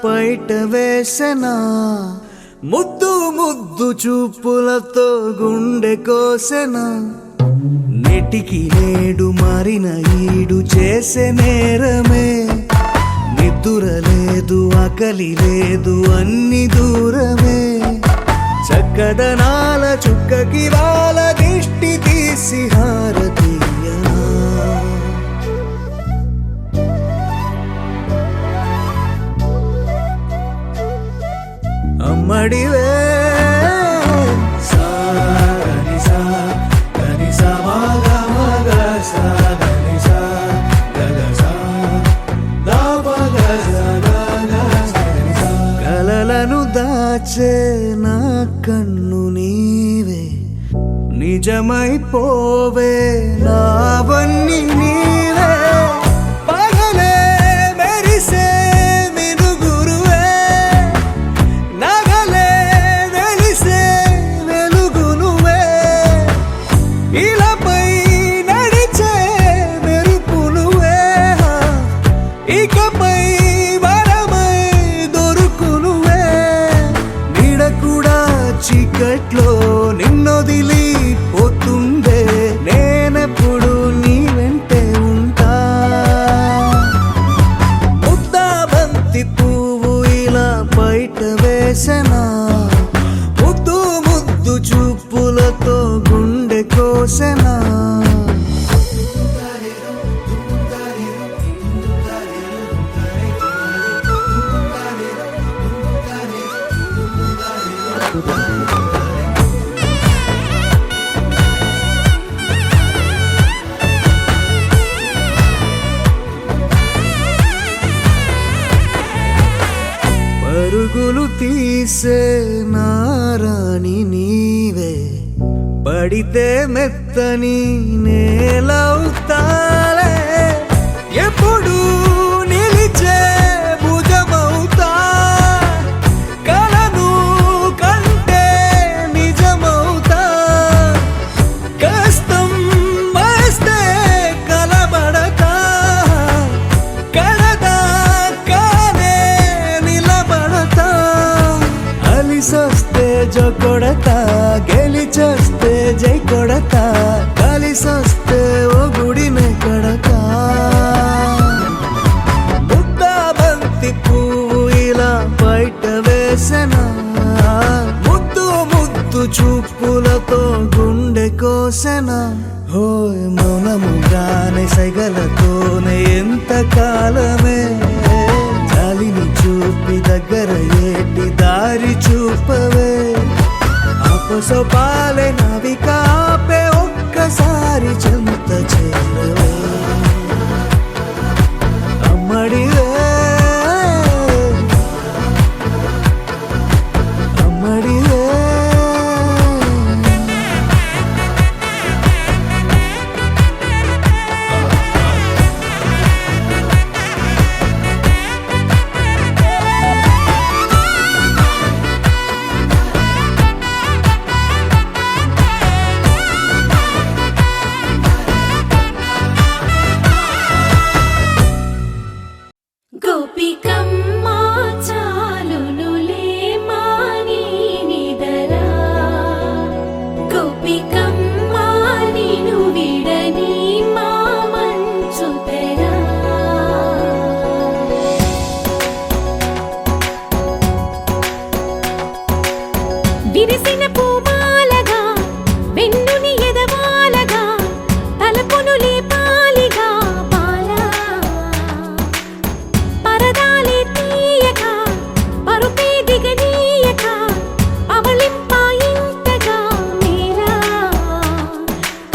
బయట వేసెనా ముద్దు ముద్దు చూపులతో గుండె కోసెనా నెటికి నేడు మారిన ఈడు చేసే నేరమే నిద్ర లేదు ఆకలి లేదు అన్ని దూరమే చక్కదనాల చుక్కకి వాళ్ళ దిష్టి తీసి హారతీయనా అమ్మడివే కలలను దాచే నా కన్ను నీవే నిజమైపోవే నావన్నీ నీవే పగలే మెరిసే మినుగురువే నగలే వెలిసే వెలుగు నువ్వే ఇలాపై నడిచే మెరుపు నువ్వే ఇకపై వరమై దొరుకు నువ్వే నీడ కూడా చీకట్లో నిన్నొదిలి పోతుందే నేనెప్పుడు నీ వెంటే ఉంటా ముద్దా బంతి పువ్వు ఇలా బయట వేసెనా ముద్దు ముద్దు చూపులతో గుండె కోసెనా పరుగులు తీసే నారాణి నీవే పడితే మెత్తని నేలవుతాలే ఎప్పుడు నిలిచే భుజమవుతా కలను కంటే నిజమవుతా కష్టం వస్తే కలబడతా కడదాకానే నిలబడతా అలిసొస్తే జో కొడతా గెలిచొస్తే జై కొడతా కలిసొస్తే ఓ గుడినే కడతా ముద్దా బంతి పువ్వు ఇలా బయట వేసెనా ముద్దు ముద్దు చూపులతో గుండె కోసెనా హోయ్ మౌనముగానే సైగలతోనే ఎంత కాలమే జాలిని చూపి దగ్గర ఏటి దారి చూపవే అపసోపాలే నవికాపే ఒక్కసారి చెంత చేరవే అమ్మడివే అమ్మడివే గోపికమ్మ చాలునులే మాని నిదరా గోపికమ్మ నిను విడని మా మంచు తెరా విరిసిన పూమాలగా వెన్నుని ఎదవాలగా తలపును లేపాలిగా బాలా పరదాలే తీయక పరుపే దిగనీయక అవళింపాయింతగా మీరా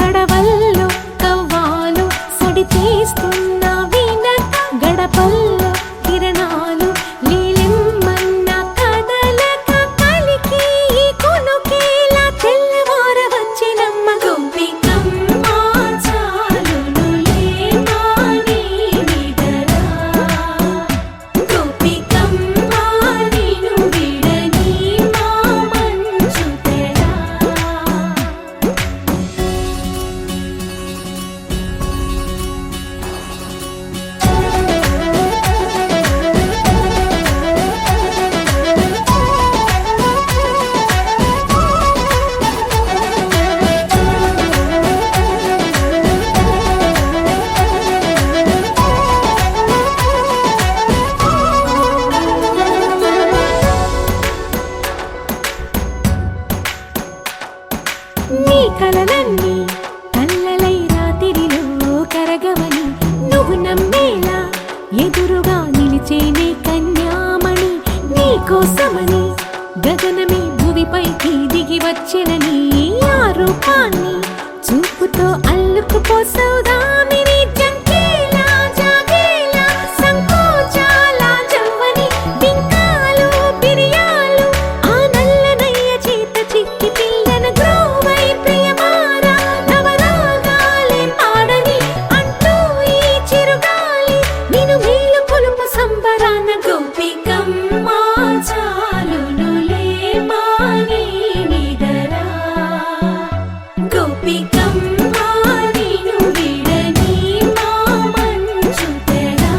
కడవల్లో కవ్వాలు సడి తీస్తున్న వినక గడపల్లో కిరణాలు నీలిమ్మన్న కదలక కలికి ఈ కొనుక కోసమని గగనమే భూమిపైకి దిగి వచ్చినని ఆ రూపాన్ని చూపుతో అల్లుకుపోసౌదామిని జంకేలా జాగేలా సంకోచాల జవ్వని బింకాలు బిరియాలు ఆ నల్లనయ్య చేత చిక్కి పిల్లన గ్రోవై ప్రియమారా నవరాగాలే పాడని అంటూ ఈ చిరుగాలి నిన్ను మేలు కొలుపు సంబరాన గోపికమ్మ చాలునులే మాని నిదరా గోపికమ్మ నిన్ను విడని మా మంచు తెరా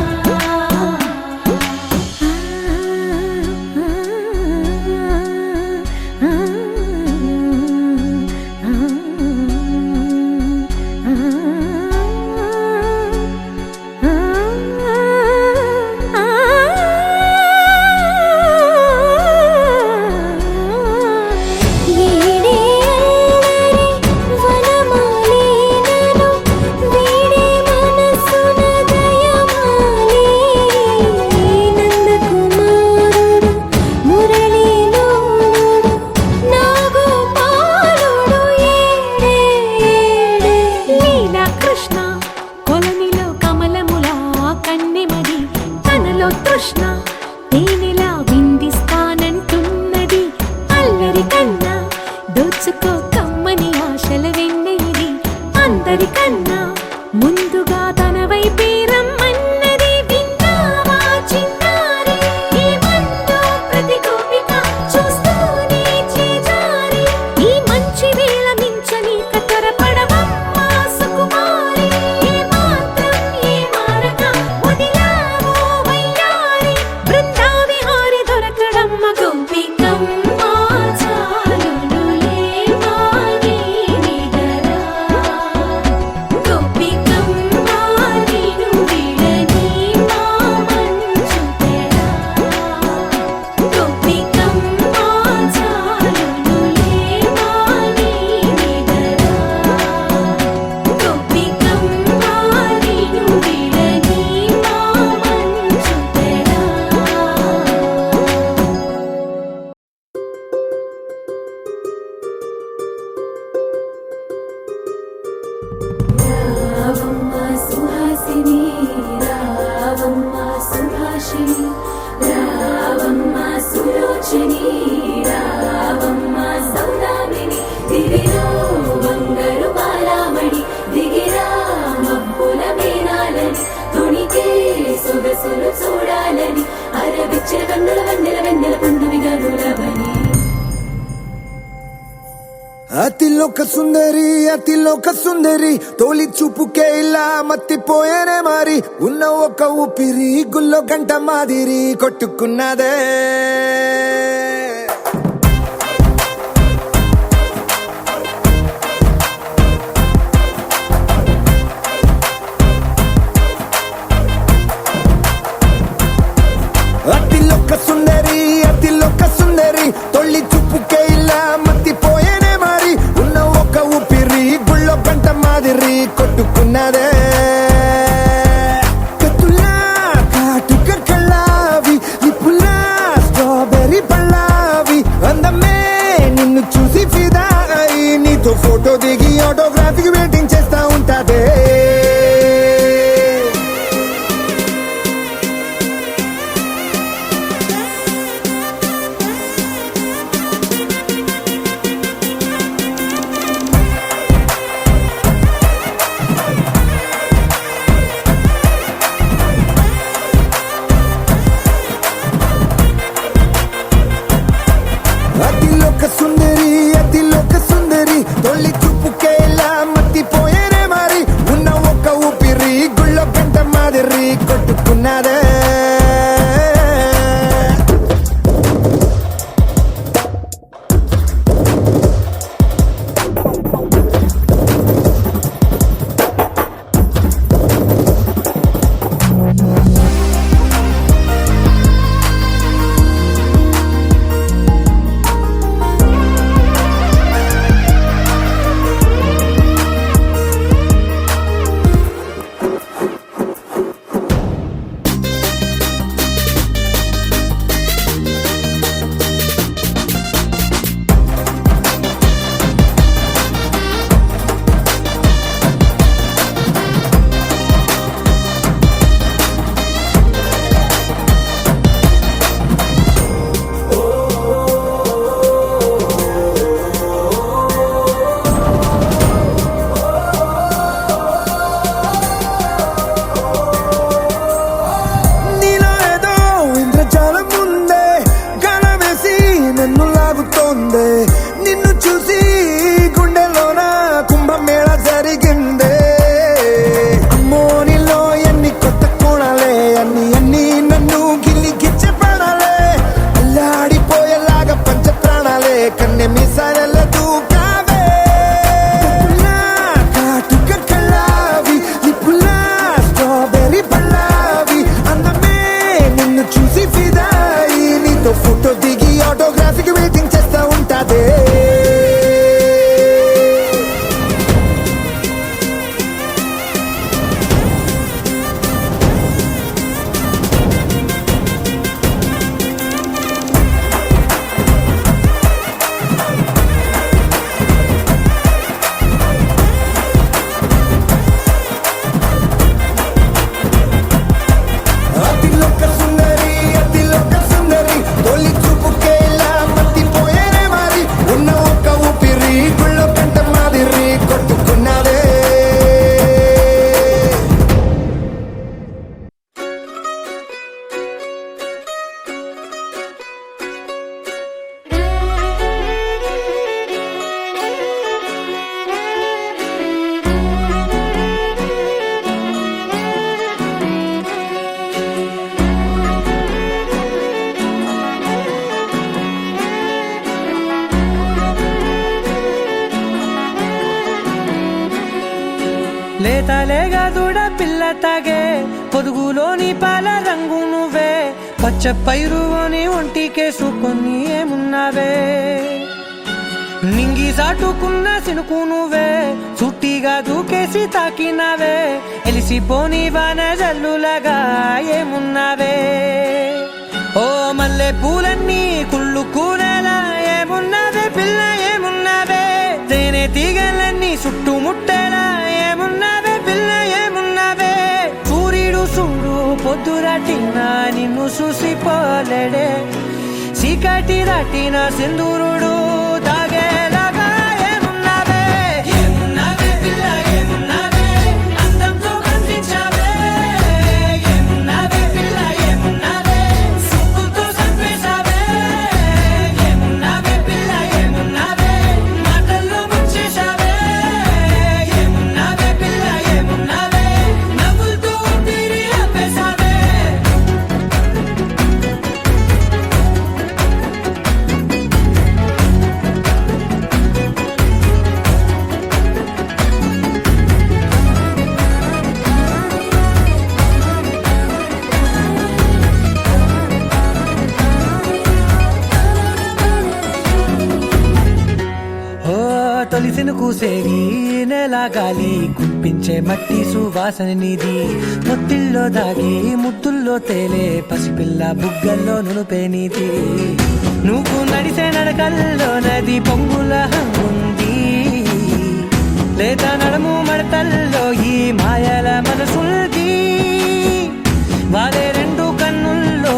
కృష్ణ కొలనిలో కమలములా కన్నెమది తనలో తృష్ణ తేనెలా విందిస్తానంటున్నది అల్లరి కన్నా దోచుకో కమ్మని ఆశల వెన్నెయిది అందరికన్నా ముందుగా తన వైపే రమ్మన్నది విన్నావా చిన్నారి ఏమందో ప్రతి గోపిక చూస్తూనే చేజారి ఈ మంచి వేళ మించని కతరపడవమ్మా సుకుమారి ఏ మాత్రం ఏ మారక వదిలావో వయ్యారి బృందావిహారి దొరకడమ్మ గోపికమ్మ చాలునులే మాని నిదరా గోపికమ్మ నిన్ను విడని మా మంచు తెరా గోపికమ్మ చాలునులే మాని నిదరా గోపికమ్మ నిన్ను విడని మా మంచు తెరా రావమ్మ సుహాసిని రావమ్మ సుభాషిణి రావమ్మ సులోచని రావమ్మ సౌదామిని దిగిరో బంగారు బాలామణి దిగిరా మబ్బుల మేనాలని తుణికే సొగసులు చూడాలని అరవిచ్చిన కన్నుల వెన్నెల వెన్నెల పున్నమిగా నులవని అతిలోక సుందరి తోలి చూపుకే ఇలా మత్తిపోయేనే మారి ఉన్న ఒక ఊపిరి గుల్లో గంట మాదిరి కొట్టుకున్నదే అతిలోక సుందరి తొలి చూపుకే ఇలా మత్తిపోయేనే మారి ఉన్న ఒక ఊపిరి గుళ్ళో గంట మాదిరి కొట్టుకున్నదే కత్తులా కాటుక కళ్ళావి నిప్పులా స్ట్రాబెర్రీ పళ్ళావి అందమే నిన్ను చూసి ఫిదా అయి నీతో ఫోటో దిగి ఆటోగ్రాఫీకి వెయిటింగ్ చేస్తా ఉంటాదే అతిలోక సుందరి తొలి చూపుకే ఇలా మత్తిపో నీతో ఫోటో దిగి ఆటోగ్రాఫీకి వెయిటింగ్ చేస్తా ఉంటాదే లేతలేగా దూడ పిల్ల తాగే పొదుగులోని పాల రంగు నువ్వే పచ్చ పైరుని ఒంటికేసుకొని ఏమున్నావే నింగి సాటుకున్న సినుకు నువ్వే చుట్టిగా దూకేసి తాకినావే ఎలిసిపోని వాన జల్లులాగా ఏమున్నావే ఓ మల్లె పూలన్నీ కుళ్ళు కూనేలా ఏమున్నావే పిల్ల ఏమున్నావే తేనె తీగలన్నీ చుట్టుముట్టేలా ఏమున్నావే పిల్ల ఏమున్నావే సూర్యుడు చూడు పొద్దురాటిన నిన్ను చూసిపోలేడే చీకటి దాటిన సింధూరుడు తాగేలాగా ఏమున్నావే ఏమున్నావే పిల్ల ఏమున్నావే అందంతో కనిపించావే ఏమున్నావే పిల్ల ఏమున్నావే సుక్కుతో చంపేశావే ఏమున్నావే పిల్ల ఏమున్నావే మాటల్లో ముంచేశావే ఏమున్నావే పిల్ల ఏమున్నావే నవ్వులతో ఊపిరి ఆపేశావే ఓ తొలిసిన కూసేగి నెల గాలి కుప్పించే మట్టి సువాసన నీది ముత్తిల్లో దాగి ముత్తుల్లో తేలే పసిపిల్ల బుగ్గల్లో నునుపే నీది నువ్వు నడిసే నడకల్లో నది పొంగుల హంగుంది లేదా నడుము మడతల్లో ఈ మాయల మనసుంది వారే రెండు కన్నుల్లో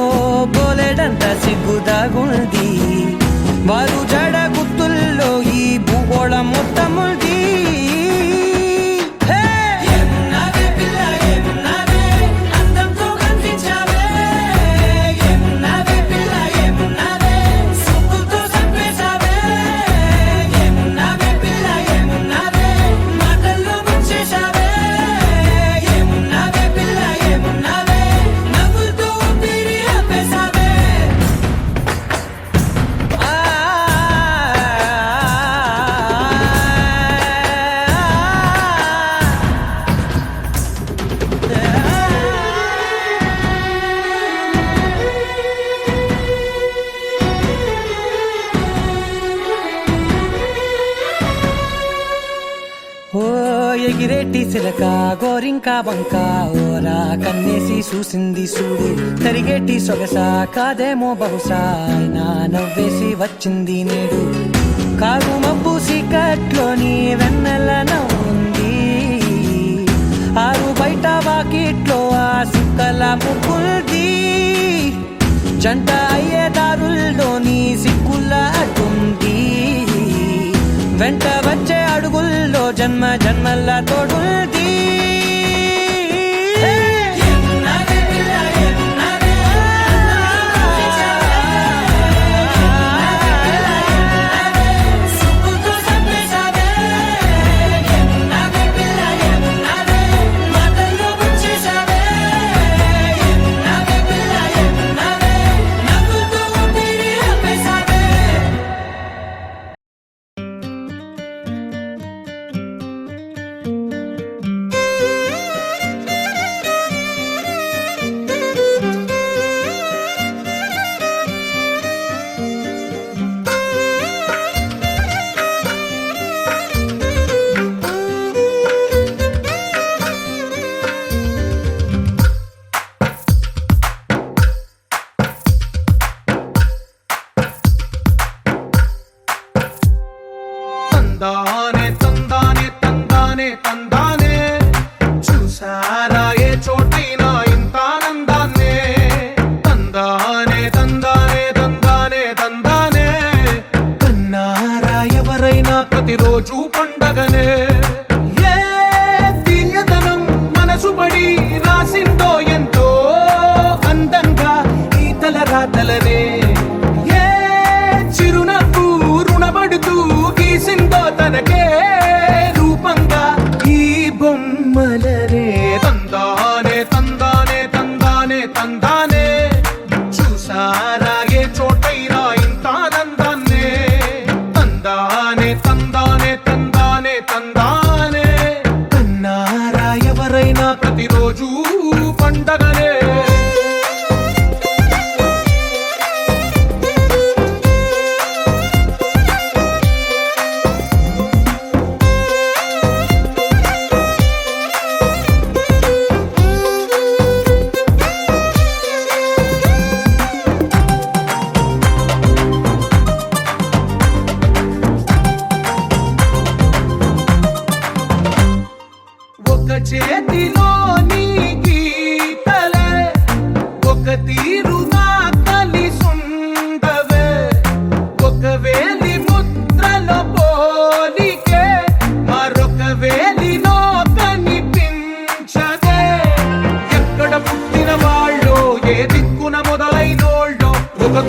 బోలెడంత సిగ్గుదాగుంది వారు జడ గుత్తుల్లో ఈ భూగోళం మొత్తముంది ఏమున్నావే పిల్ల ఏమున్నావే అందంతో కనిపించావే ఏమున్నావే పిల్ల ఏమున్నావే సుక్కుతో చంపేశావే ఏమున్నావే పిల్ల ఏమున్నావే మాటల్లో ముంచేశావే ఏమున్నావే పిల్ల ఏమున్నావే నవ్వులతో ఊపిరి ఆపేశావే ఓ ఎగిరేటి సిలక గోరింక వంక ఓరా కన్నేసి చూసింది చూడు తరిగేటి సొగస కాదేమో బహుశా అయినా నవ్వేసి వచ్చింది నేడు కారు మబ్బు సీకట్లోని వెన్నెల నవ్వుంది ఆరు బయట వాకిట్లో ఆ సుక్కల ముగ్గుల్ది జంట అయ్యే దారుల్లోని సిక్కుల అడ్డుంది వెంట వచ్చే అడుగుల్లో జన్మ జన్మల్ల తోడుంది ఏమున్నావే పిల్ల ఏమున్నావే సుక్కుతో చంపేశావే ఏమున్నావే పిల్ల ఏమున్నావే మాటల్లో ముంచేశావే ఏమున్నావే పిల్ల ఏమున్నావే నవ్వులతో ఊపిరి ఆపేశావే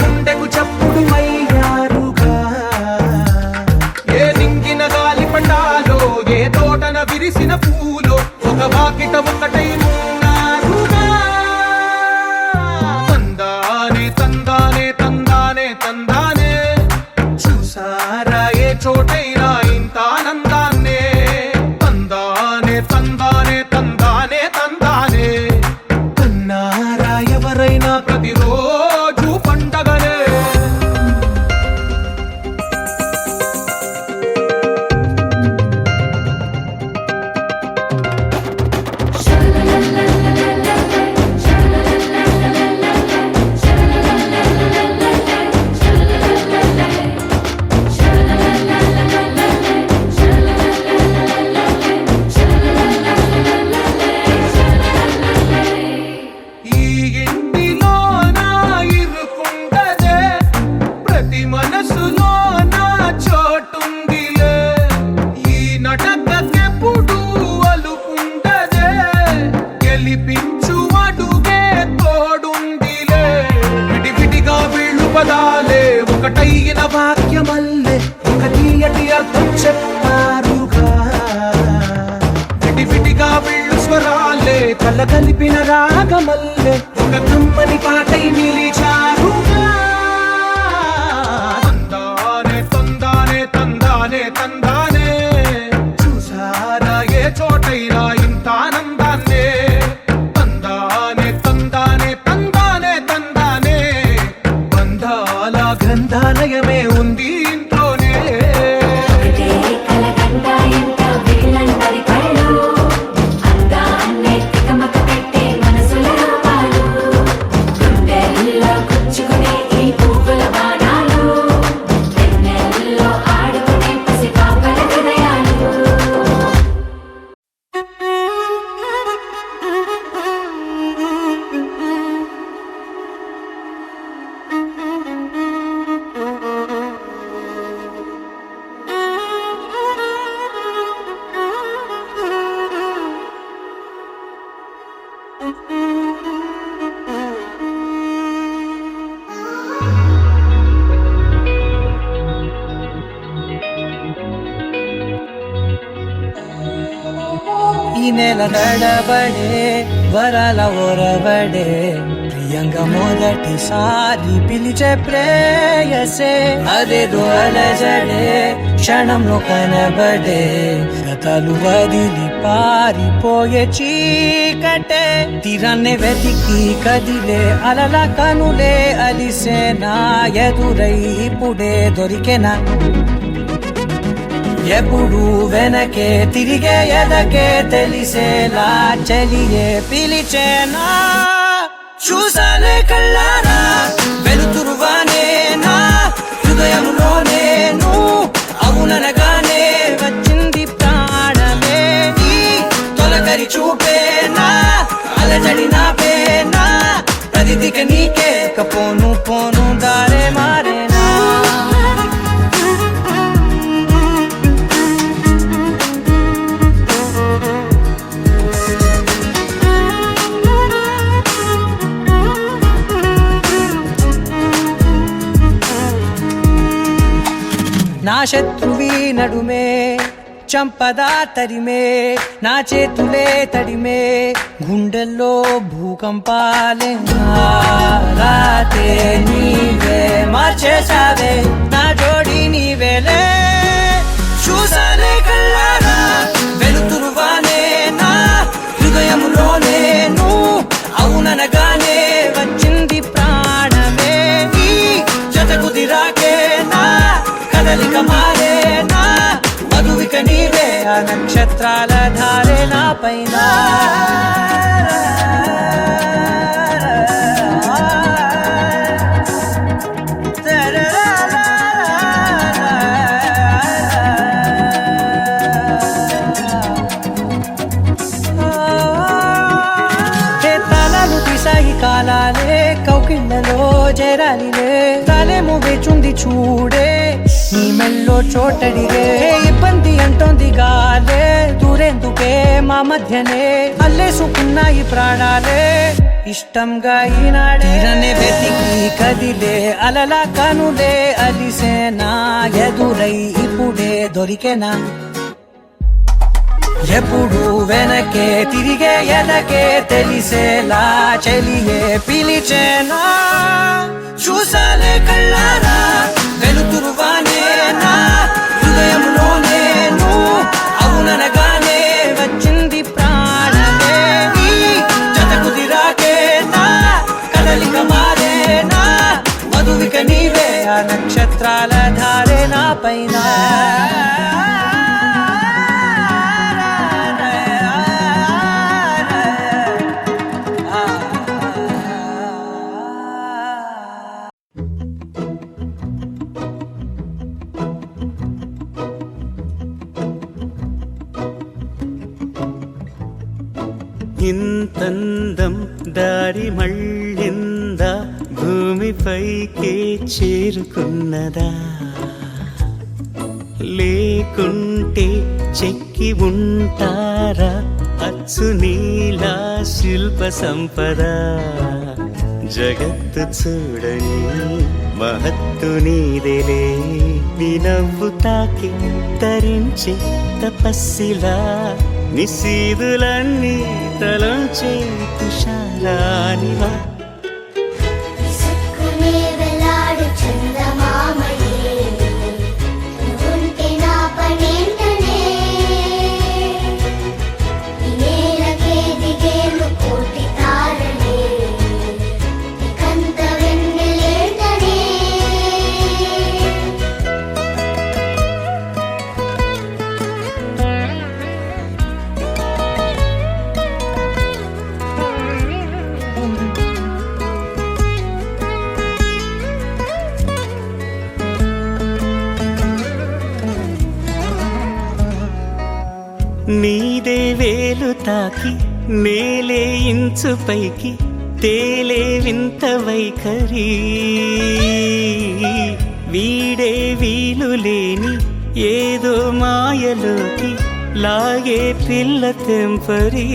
గుండెకు చప్పుడు అయ్యారుగా. ఏ నింగిన గాలి పటాలో ఏ తోటన విరిసిన పూలో ఒక వాకిట ఒకటై ఉన్నారుగా. తందానే తందానే తందానే తందానే చూసారా ఏ చోటైనా ఇంత ఆనందాన్నే. తందానే తందానే తందానే తందానే కన్నారా ఎవరైనా ప్రతిరోజు పండగనే. ఈ ఇంటిలోన ఇరుకుండదే ప్రతి మనసులో నా చోటుందిలే. ఈ నటకెప్పుడు అలుకుండదే గెలిపించు అడుగే తోడుందిలే. విడివిడిగా వీళ్ళు పదాలే ఒకటైన వాక్యమల్లే ఒక తీయటి అర్థం చెప్పారుగా. విడివిడిగా వీళ్ళు స్వరాలే కల కలిపిన రాగమల్లే ఒక కమ్మని పాటై నిలిచారుగా. తందానే తందానే తందానే తందానే చూసారా ఏ చోటైనా ఇంత ఆనందాన్నే. తందానే తందానే తందానే తందానే బంధాల గ్రంథాలయమే ఉంది ఇంట్లోనే. ఒకటే కలగంట ఎంత వీళ్ళందరి కళ్ళు అందాన్నే తికమక పెట్టే మనసుల రూపాలు. గుండెల్లో గుచ్చుకునే ఈ పువ్వుల బాణాలు వెన్నెల్లో ఆడుకునే పసిపాపల హృదయాలు. ఈ నెల నడబడే వరాల ఒరబడే ప్రియంగా మొదటిసారి పిలిచే ప్రేయసే. అదేదో అలజడే క్షణంలో కనబడే గతాలు వదిలి పారిపోయే చీకటే. తీరాన్నే వెతికి కదిలే అలల కనులే అలిసే నా ఎదురై ఇప్పుడే దొరికెనా. ఎప్పుడు వెనకే తిరిగే ఎదకే తెలిసేలా చెలియే పిలిచేనా. చూసాలే కళ్ళారా వెలుతురువానే నా హృదయంలోనే నువ్వు అవుననగానే వచ్చింది ప్రాణమే. నీ తొలకరి చూపేనా అలజడి నాపేనా ప్రతిదిక నీకే పోను పోను దారే మారేనా. నా శత్రువి నడుమే చంపదా తరిమే నా చేతులే తడిమే గుండెల్లో భూకంపాలే. రాతే నీవే మార్చేసావే నా జోడి నీవేలే. చూసాలే కళ్ళారా వెలుతురువానే నా హృదయంలోనే నువ్వు అవుననగానే వచ్చింది ప్రాణమే. నీ జత కుదిరాకే నా కదలిక మారేనా మధువిక నీవే ఆ నక్షత్రాల ధారే నా పైన. తాళాలు తీసాయి కాలాలే కౌకిళ్ళలో చేరాలిలే. తాలేమో వేచుంది చూడే నీ మెల్లో చోటడిగే. ఇబ్బంది అంటోంది గాలే దూరేందుకే మా మధ్యనే అల్లేసుకున్నాయి ప్రాణాలే. ఇష్టంగా ఈనాడే తీరనే వెతికి కదిలే అలలా కనులే అలిసేనా ఎదురై ఇప్పుడే దొరికేనా ఎప్పుడు వెనకే తిరిగే ఎదకే తెలిసేలా చెలియే పిలిచేనా చూసాలే కళ్ళారా వెలుతురువానేనా హృదయంలోనే నువ్వు అవుననగానే వచ్చింది ప్రాణమే నీ జత కుదిరాకేనా కదలిక మారేనా మధువిక నీవే ఆ నక్షత్రాల ధారే నా పైన ఇంతందం దారి మళ్ళిందా భూమిపైకే చేరుకున్నదా లేకుంటే చెక్కి ఉంటారా అచ్చు నీలా శిల్ప సంపద జగత్తు చూడని మహత్తు నీదేలే నీ నవ్వు తాకి తరించే తపస్సిలా నిశీదులన్నీ తలంచే తుషారానివా విసుక్కునే వెలాడు చందమామయే నువ్వుంటే నా పనేంటనే ఈ నేలకే దిగేను కోటి తారలే ఇకంత వెన్నెలేంటనే నీదే వేలు తాకి నేలే ఇంచు పైకి తేలే వింత వైఖరి వీడే వీలు లేని ఏదో మాయలోకి లాగే పిల్ల తెంపరి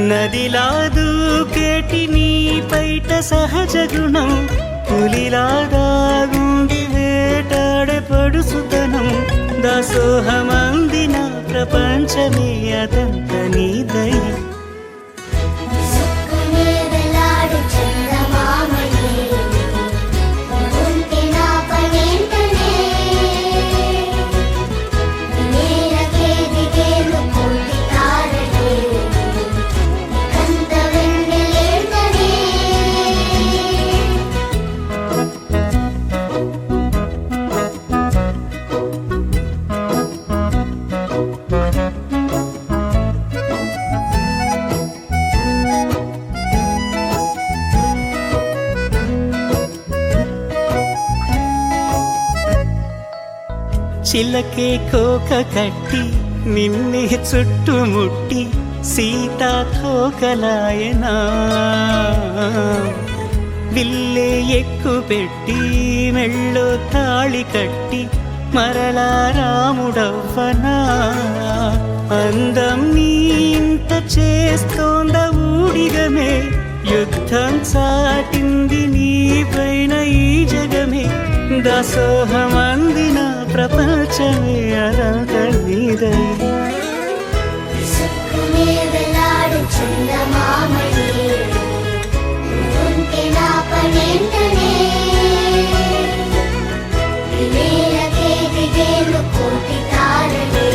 నదిలా దూకేటి నీ పైట సహజ గుణం పులిలా దాగుండి వేటాడే పడుసుతనం దాసోహమందిన ప్రపంచమే అదంత నీదై విసుక్కునే వెలాడు చందమామయే నువ్వుంటే నా పనేంటనే ఈ నేలకే దిగేను కోటి తారలే ఇకంత వెన్నెలేంటనే చిలకే కోక కట్టి నిన్నే చుట్టుముట్టి సీతాకోకలాయనా విల్లే ఎక్కు పెట్టి మెళ్ళో తాళి కట్టి మరలా రాముడవ్వనా అందం నీ ఇంత చేస్తోంద ఊడిగమే యుద్ధం చాటింది నీ పైన ఈ జగమే దాసోహమందిన ప్రపంచమే అదంత నీదై విసుక్కునే వెలాడు చందమామయే నువ్వుంటే నా పనేంటనే ఈ నేలకే దిగేను కోటి తారలే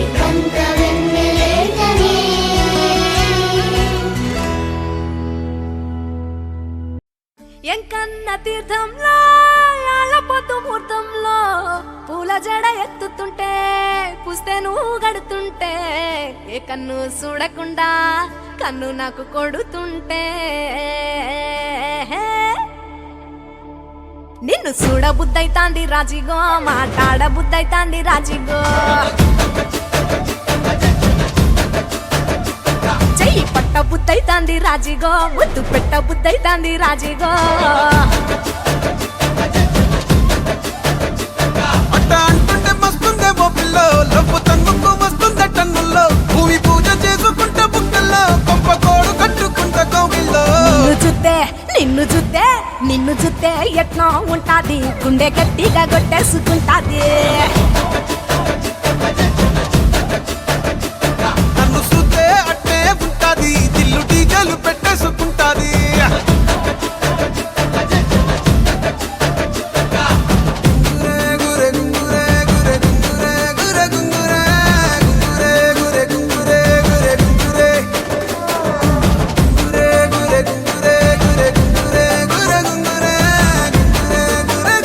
ఇకంత వెన్నెలేంటనే ఎంకన్న తీర్థంలో పొద్దు ముహూర్తంలో పూల జడ ఎత్తుతుంటే పుస్తే నువ్వు గడుతుంటే ఏ కన్ను చూడకుండా కన్ను నాకు కొడుతుంటే నిన్ను చూడ బుద్ధైతాంది రాజిగో మాట్లాడ బుద్ధైతాంది రాజిగో చెయ్యి పట్ట బుద్ధైతాంది రాజిగో ముద్దు పెట్ట బుద్ధైతాంది రాజిగో అంటుంటే మస్తుందేమో పిల్లో లవ్వు తన్నుకు వస్తుందే టన్నుల్లో భూమి పూజ చేసుకుంటే బుక్కల్లో గొప్ప కోడు కట్టుకు చూస్తే ఎట్నో ఉంటాది గుండె గట్టిగా కొట్టేసుకుంటాది నన్ను చూస్తే అట్టే ఉంటాది దిల్లు టీకలు పెట్టేసుకుంటాది గురే గురే గురే గురే గురే గురే గురే గురే గురే గురే గురే గురే గురే గురే గురే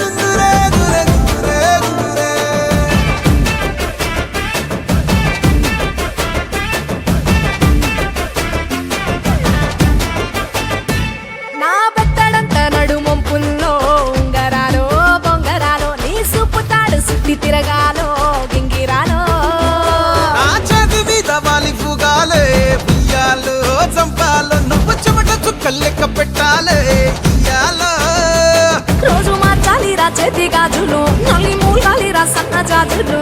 గురే గురే గురే నా బెత్తడంత నడుమొంపుల్లో ఉంగరాలో బొంగరాలో నీ సుప్పుతాడు సుట్టి తిరగాలో గింగిరాలో నా చేతి మీద వాలి పుగాలే ఉయ్యాలో చంపాలో నువ్వు చెమట చుక్కలు లెక్క పెట్టాలే ఇయ్యాలో రోజు మార్చాలిరా చేతి గాజులు నల్లి మూలాలిరా సన్న జాజులు